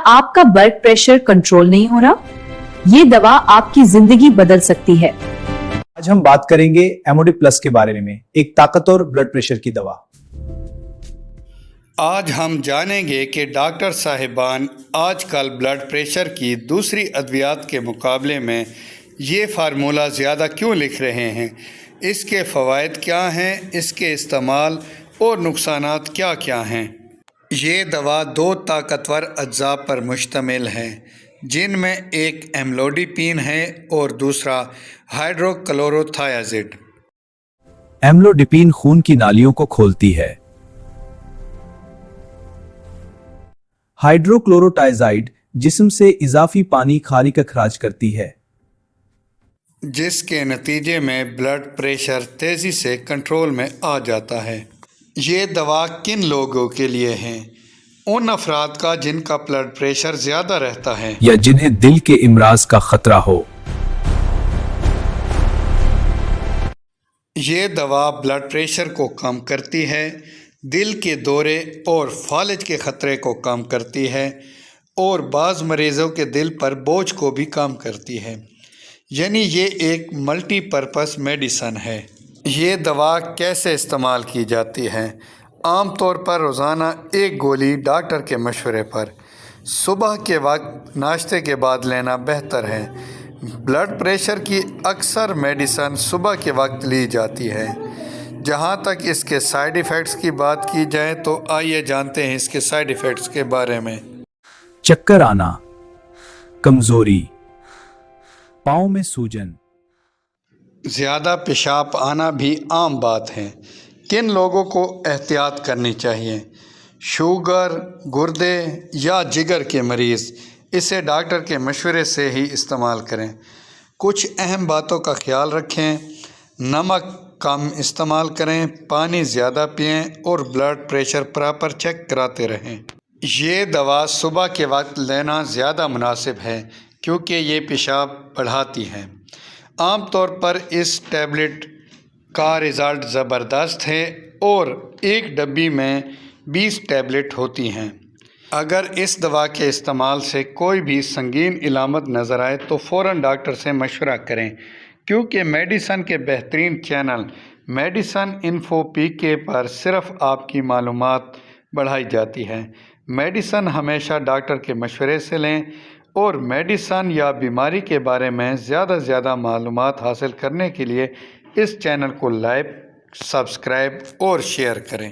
आपका blood pressure control नहीं हो रहा? ये दवा आपकी जिंदगी बदल सकती है। आज हम बात करेंगे एमओडी प्लस के बारे में, एक ताकतवर ब्लड प्रेशर की दवा। आज हम जानेंगे कि डॉक्टर साहिबान आजकल ब्लड प्रेशर की दूसरी अद्वियात के मुकाबले में ये फार्मूला ज़्यादा क्यों लिख रहे हैं, इसके फ़वाइद क्या हैं, इसके इस्तेमाल और नुकसानात क्या क्या हैं। ये दवा दो ताकतवर अज्जा पर मुश्तमिल है, जिनमें एक एम्लोडिपिन है और दूसरा हाइड्रोक्लोरोथायाजिड। एम्लोडिपिन खून की नालियों को खोलती है। हाइड्रोक्लोरोथायाजिड जिस्म से इजाफी पानी खारिज का खराज करती है, जिसके नतीजे में ब्लड प्रेशर तेज़ी से कंट्रोल में आ जाता है। ये दवा किन लोगों के लिए है? उन अफराद का जिनका ब्लड प्रेशर ज़्यादा रहता है या जिन्हें दिल के इमराज का खतरा हो। ये दवा ब्लड प्रेशर को कम करती है, दिल के दौरे और फालिज के ख़तरे को कम करती है और बाज़ मरीज़ों के दिल पर बोझ को भी कम करती है। यानी ये एक मल्टीपर्पस मेडिसन है। ये दवा कैसे इस्तेमाल की जाती है? आम तौर पर रोज़ाना एक गोली डॉक्टर के मशवरे पर सुबह के वक्त नाश्ते के बाद लेना बेहतर है। ब्लड प्रेशर की अक्सर मेडिसन सुबह के वक्त ली जाती है। जहाँ तक इसके साइड इफ़ेक्ट्स की बात की जाए तो आइए जानते हैं इसके साइड इफ़ेक्ट्स के बारे में। चक्कर आना, कमजोरी, पाँव में सूजन, ज़्यादा पेशाब आना भी आम बात है। किन लोगों को एहतियात करनी चाहिए? शुगर, गुर्दे या जिगर के मरीज़ इसे डॉक्टर के मशवरे से ही इस्तेमाल करें। कुछ अहम बातों का ख्याल रखें। नमक कम इस्तेमाल करें, पानी ज़्यादा पिएं और ब्लड प्रेशर प्रॉपर चेक कराते रहें। ये दवा सुबह के वक्त लेना ज़्यादा मुनासिब है क्योंकि ये पेशाब बढ़ाती है। आम तौर पर इस टैबलेट का रिज़ल्ट ज़बरदस्त है और एक डब्बी में 20 टैबलेट होती हैं। अगर इस दवा के इस्तेमाल से कोई भी संगीन इलामत नज़र आए तो फ़ौरन डॉक्टर से मशवरा करें, क्योंकि मेडिसन के बेहतरीन चैनल मेडिसन इन्फो पीके पर सिर्फ आपकी मालूमात बढ़ाई जाती है। मेडिसन हमेशा डॉक्टर के मशवरे से लें और मेडिसन या बीमारी के बारे में ज़्यादा से ज़्यादा मालूमात हासिल करने के लिए इस चैनल को लाइक, सब्सक्राइब और शेयर करें।